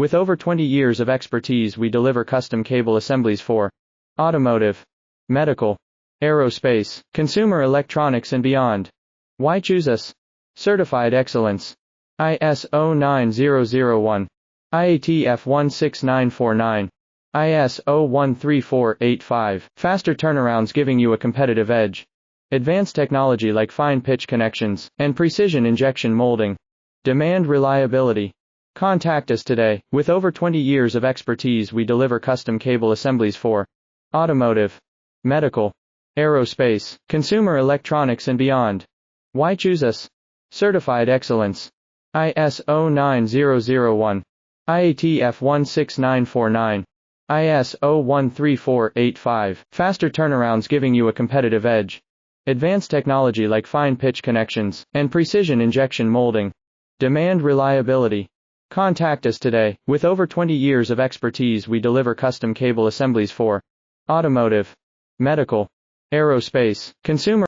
With over 20 years of expertise, we deliver custom cable assemblies for automotive, medical, aerospace, consumer electronics, and beyond. Why choose us? Certified excellence. ISO9001, IATF 16949, ISO13485. Faster turnarounds giving you a competitive edge. Advanced technology like fine pitch connections and precision injection molding. Demand reliability. Contact us today. With over 20 years of expertise, we deliver custom cable assemblies for automotive, medical, aerospace, consumer electronics, and beyond. Why choose us? Certified excellence. ISO9001, IATF 16949, ISO13485. Faster turnarounds giving you a competitive edge. Advanced technology like fine pitch connections and precision injection molding. Demand reliability. Contact us today. With over 20 years of expertise, we deliver custom cable assemblies for automotive, medical, aerospace, consumer